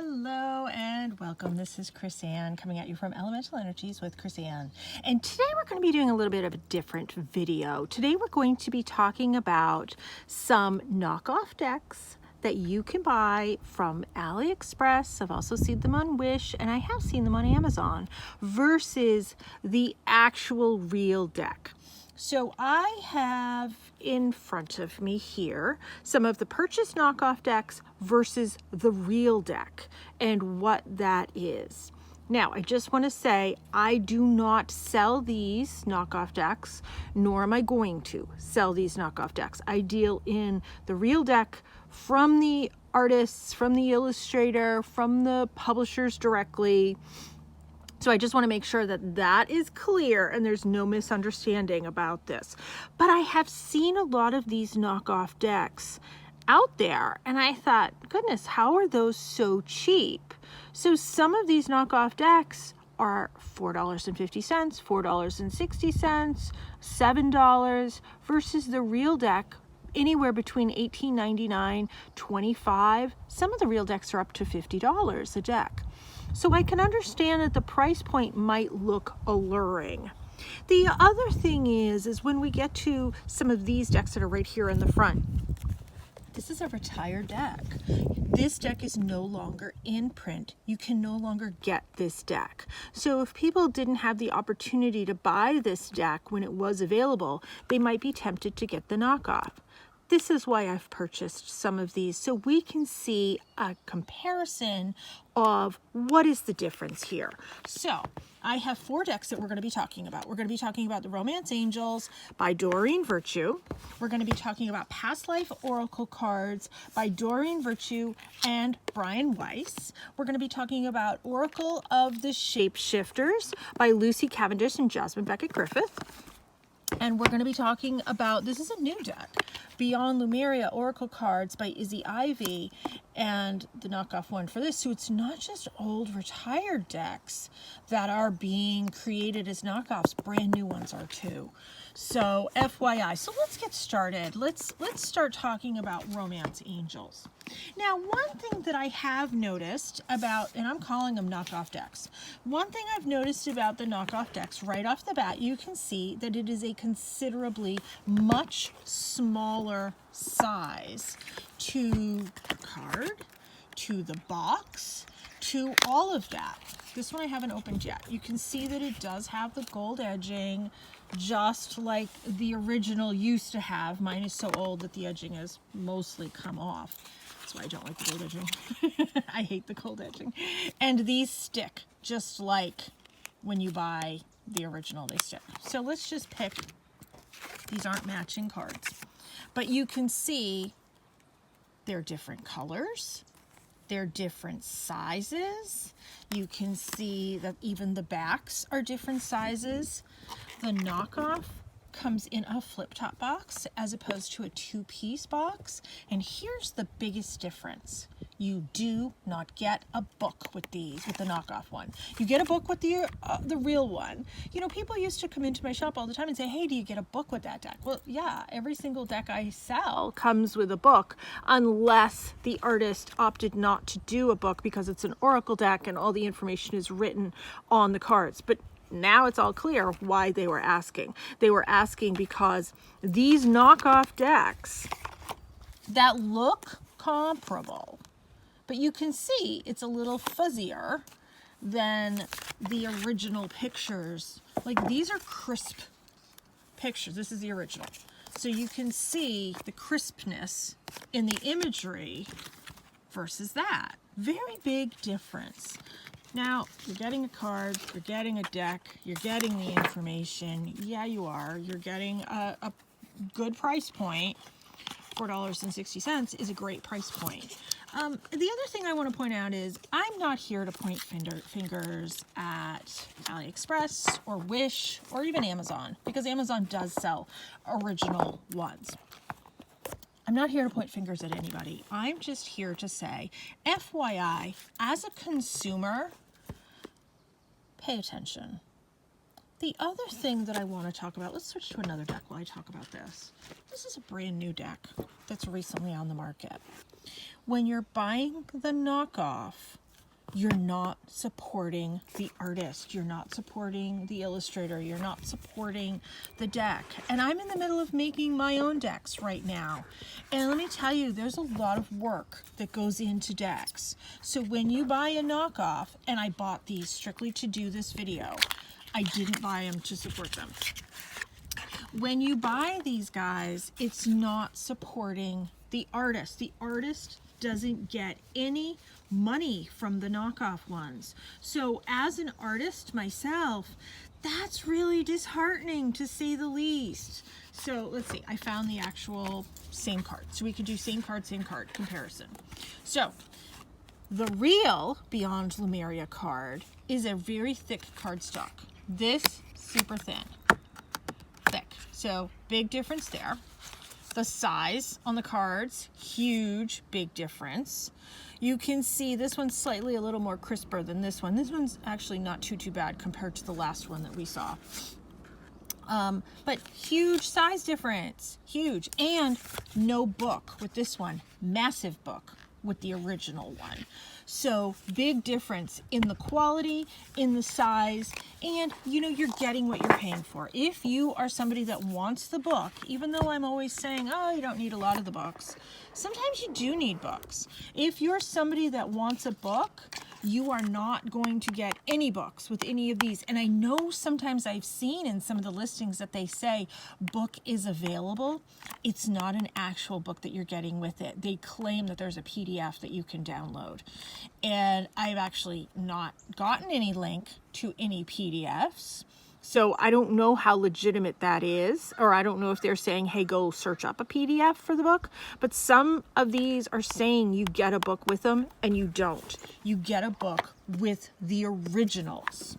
Hello and welcome. This is Chris Ann coming at you from Elemental Energies with Chris Ann. And today we're going to be doing a little bit of a different video. Today we're going to be talking about some knockoff decks that you can buy from AliExpress. I've also seen them on Wish and I have seen them on Amazon versus the actual real deck. So I have in front of me here some of the purchased knockoff decks versus the real deck and what that is. Now, I just want to say I do not sell these knockoff decks, nor am I going to sell these knockoff decks. I deal in the real deck from the artists, from the illustrator, from the publishers directly. So I just want to make sure that that is clear and there's no misunderstanding about this. But I have seen a lot of these knockoff decks out there and I thought, goodness, how are those so cheap? So some of these knockoff decks are $4.50, $4.60, $7 versus the real deck anywhere between $18.99, $25. Some of the real decks are up to $50 a deck. So I can understand that the price point might look alluring. The other thing is when we get to some of these decks that are right here in the front, this is a retired deck. This deck is no longer in print. You can no longer get this deck. So if people didn't have the opportunity to buy this deck when it was available, they might be tempted to get the knockoff. This is why I've purchased some of these, so we can see a comparison of what is the difference here. So I have 4 decks that we're going to be talking about. We're going to be talking about the Romance Angels by Doreen Virtue. We're going to be talking about Past Life Oracle cards by Doreen Virtue and Brian Weiss. We're going to be talking about Oracle of the Shapeshifters by Lucy Cavendish and Jasmine Beckett Griffith. And we're going to be talking about, this is a new deck, Beyond Lumeria Oracle cards by Izzy Ivy, and the knockoff one for this. So it's not just old retired decks that are being created as knockoffs, brand new ones are too. So FYI, so let's get started. Let's start talking about Romance Angels. Now, one thing that I have noticed about, and I'm calling them knockoff decks, one thing I've noticed about the knockoff decks right off the bat, you can see that it is a considerably much smaller size to the card, to the box, to all of that. This one I haven't opened yet. You can see that it does have the gold edging, just like the original used to have. Mine is so old that the edging has mostly come off. That's why I don't like the gold edging. I hate the gold edging. And these stick just like when you buy the original, they stick. So let's just pick, these aren't matching cards, but you can see they're different colors. They're different sizes. You can see that even the backs are different sizes. The knockoff comes in a flip-top box as opposed to a 2-piece box. And here's the biggest difference. You do not get a book with these, with the knockoff one. You get a book with the real one. You know, people used to come into my shop all the time and say, hey, do you get a book with that deck? Well, yeah, every single deck I sell comes with a book, unless the artist opted not to do a book because it's an oracle deck and all the information is written on the cards. But now it's all clear why they were asking. They were asking because these knockoff decks that look comparable, but you can see it's a little fuzzier than the original pictures. Like, these are crisp pictures. This is the original. So you can see the crispness in the imagery versus that. Very big difference. Now, you're getting a card, you're getting a deck, you're getting the information. Yeah, you are. You're getting a good price point. $4.60 is a great price point. The other thing I want to point out is I'm not here to point fingers at AliExpress or Wish or even Amazon, because Amazon does sell original ones. I'm not here to point fingers at anybody. I'm just here to say, FYI, as a consumer, pay attention. The other thing that I want to talk about, let's switch to another deck while I talk about this. This is a brand new deck that's recently on the market. When you're buying the knockoff, you're not supporting the artist. You're not supporting the illustrator. You're not supporting the deck. And I'm in the middle of making my own decks right now. And let me tell you, there's a lot of work that goes into decks. So when you buy a knockoff, and I bought these strictly to do this video, I didn't buy them to support them. When you buy these guys, it's not supporting the artist. The artist doesn't get any money from the knockoff ones. So as an artist myself, that's really disheartening, to say the least. So let's see, I found the actual same card. So we could do same card comparison. So the real Beyond Lumeria card is a very thick cardstock. This, super thin, thick. So big difference there. The size on the cards, huge, big difference. You can see this one's slightly a little more crisper than this one. This one's actually not too bad compared to the last one that we saw. But huge size difference, huge. And no book with this one, massive book with the original one. So big difference in the quality, in the size, and you know, you're getting what you're paying for. If you are somebody that wants the book, even though I'm always saying, oh, you don't need a lot of the books, sometimes you do need books. If you're somebody that wants a book, you are not going to get any books with any of these. And I know sometimes I've seen in some of the listings that they say book is available. It's not an actual book that you're getting with it. They claim that there's a PDF that you can download. And I've actually not gotten any link to any PDFs. So I don't know how legitimate that is, or I don't know if they're saying, hey, go search up a PDF for the book. But some of these are saying you get a book with them, and you don't. You get a book with the originals.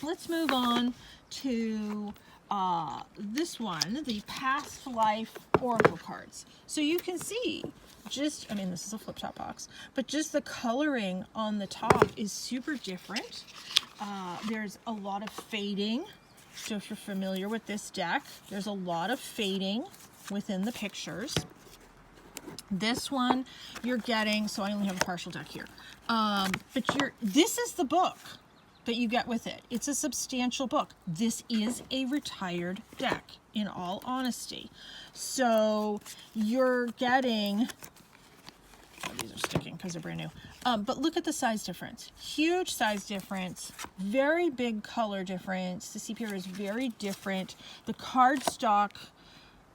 Let's move on to this one, the Past Life Oracle cards. So you can see just, I mean, this is a flip top box, but just the coloring on the top is super different. There's a lot of fading. So if you're familiar with this deck, there's a lot of fading within the pictures. This one you're getting, so I only have a partial deck here. But this is the book that you get with it. It's a substantial book. This is a retired deck, in all honesty. So you're getting, oh, these are sticking because they're brand new. But look at the size difference. Huge size difference. Very big color difference. The CPR is very different. The cardstock,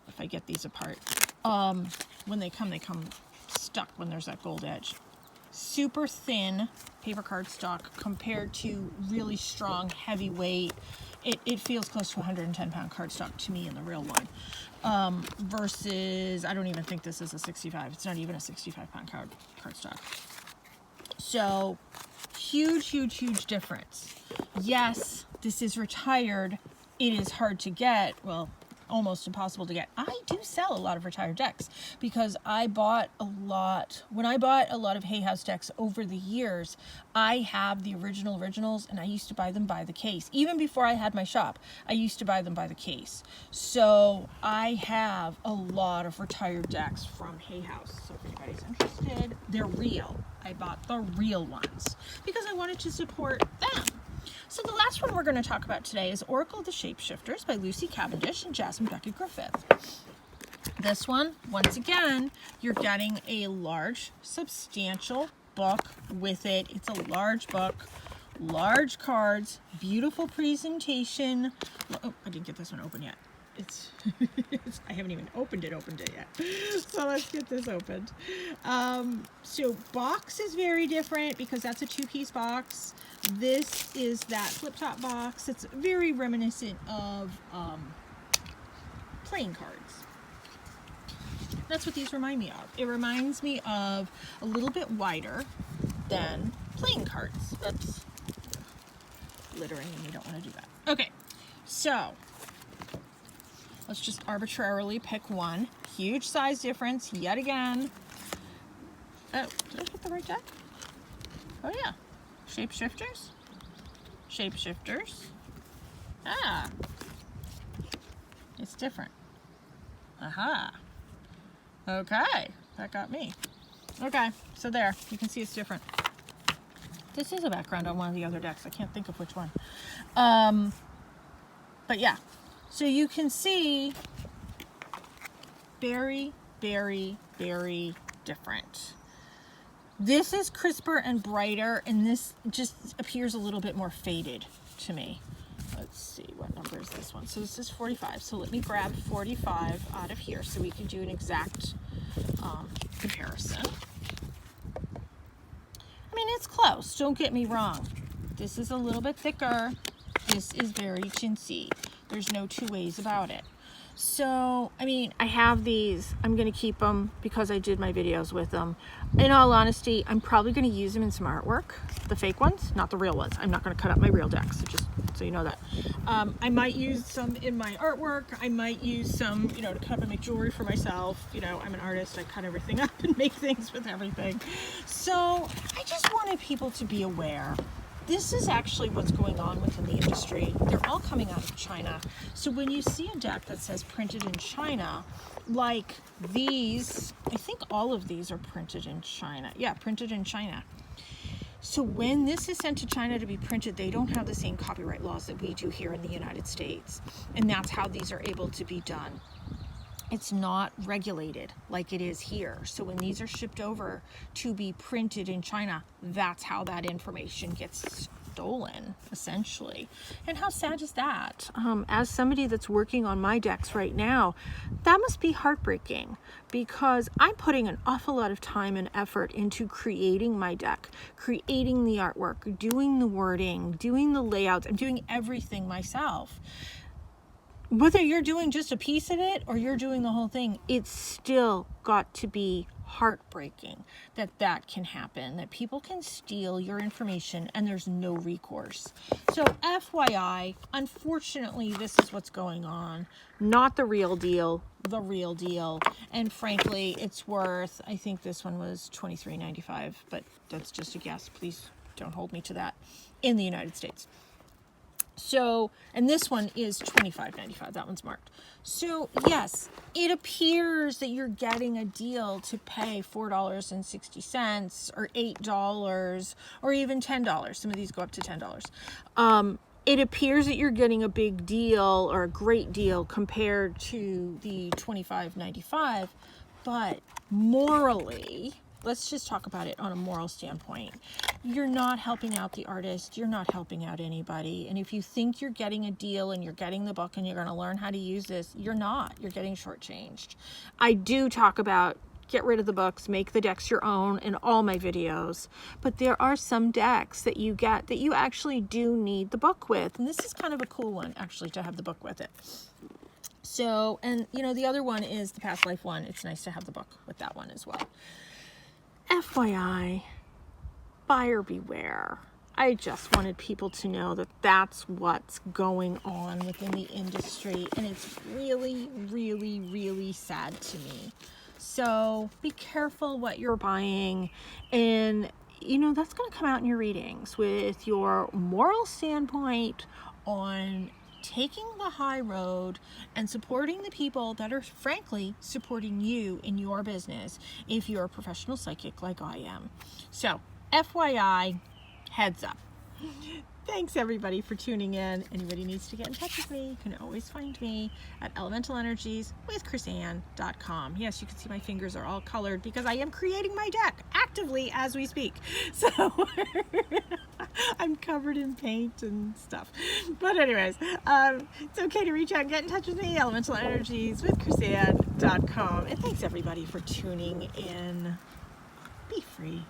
if I get these apart, when they come stuck when there's that gold edge. Super thin paper cardstock compared to really strong, heavyweight. It feels close to 110-pound cardstock to me in the real one. Versus, I don't even think this is a 65. It's not even a 65-pound cardstock. So huge difference. Yes, this is retired. It is hard to get. Well, almost impossible to get. I do sell a lot of retired decks because I bought a lot. When I bought a lot of Hay House decks over the years, I have the originals, and I used to buy them by the case. Even before I had my shop, I used to buy them by the case. So I have a lot of retired decks from Hay House. So if anybody's interested, they're real. I bought the real ones because I wanted to support them. So the last one we're going to talk about today is Oracle of the Shapeshifters by Lucy Cavendish and Jasmine Beckett Griffith. This one, once again, you're getting a large, substantial book with it. It's a large book, large cards, beautiful presentation. Oh, I didn't get this one open yet. I haven't even opened it yet. So let's get this opened. So box is very different because that's a two-piece box. This is that flip-top box. It's very reminiscent of playing cards. That's what these remind me of. It reminds me of a little bit wider than playing cards. That's littering, and we don't want to do that. Okay, so let's just arbitrarily pick one. Huge size difference, yet again. Oh, did I pick the right deck? Oh yeah. Shapeshifters? Shapeshifters. Ah. It's different. Aha. Okay. That got me. Okay, so there. You can see it's different. This is a background on one of the other decks. I can't think of which one. But yeah, so you can see very, very, very different. This is crisper and brighter, and this just appears a little bit more faded to me. Let's see, what number is this one? So this is 45. So let me grab 45 out of here so we can do an exact comparison. I mean, it's close, don't get me wrong. This is a little bit thicker. This is very chintzy. There's no two ways about it. So, I mean, I have these. I'm going to keep them because I did my videos with them. In all honesty, I'm probably going to use them in some artwork. The fake ones, not the real ones. I'm not going to cut up my real decks, so just so you know that. I might use some in my artwork. I might use some, you know, to cut and make jewelry for myself. You know, I'm an artist. I cut everything up and make things with everything. So, I just wanted people to be aware. This is actually what's going on within the industry. They're all coming out of China. So when you see a deck that says printed in China, like these, I think all of these are printed in China. Yeah, printed in China. So when this is sent to China to be printed, they don't have the same copyright laws that we do here in the United States. And that's how these are able to be done. It's not regulated like it is here. So when these are shipped over to be printed in China, that's how that information gets stolen, essentially. And how sad is that? As somebody that's working on my decks right now, that must be heartbreaking, because I'm putting an awful lot of time and effort into creating my deck, creating the artwork, doing the wording, doing the layouts. I'm doing everything myself. Whether you're doing just a piece of it or you're doing the whole thing, it's still got to be heartbreaking that that can happen, that people can steal your information and there's no recourse. So FYI, unfortunately, this is what's going on. Not the real deal, the real deal. And frankly, it's worth, I think this one was $23.95, but that's just a guess. Please don't hold me to that, in the United States. So, and this one is $25.95. That one's marked. So, yes, it appears that you're getting a deal to pay $4.60 or $8 or even $10. Some of these go up to $10. It appears that you're getting a big deal or a great deal compared to the $25.95, but morally, let's just talk about it on a moral standpoint. You're not helping out the artist. You're not helping out anybody. And if you think you're getting a deal and you're getting the book and you're going to learn how to use this, you're not. You're getting shortchanged. I do talk about get rid of the books, make the decks your own in all my videos. But there are some decks that you get that you actually do need the book with. And this is kind of a cool one, actually, to have the book with it. So, and you know, the other one is the Past Life one. It's nice to have the book with that one as well. FYI, buyer beware. I just wanted people to know that that's what's going on within the industry, and it's really, really, really sad to me. So be careful what you're buying, and you know, that's going to come out in your readings with your moral standpoint on taking the high road and supporting the people that are frankly supporting you in your business if you're a professional psychic like I am. So FYI, heads up. Thanks everybody for tuning in. Anybody needs to get in touch with me, you can always find me at elementalenergieswithchrisanne.com. Yes, you can see my fingers are all colored because I am creating my deck actively as we speak. So I'm covered in paint and stuff. But anyways, it's okay to reach out and get in touch with me, elementalenergieswithchrisanne.com. And thanks everybody for tuning in. Be free.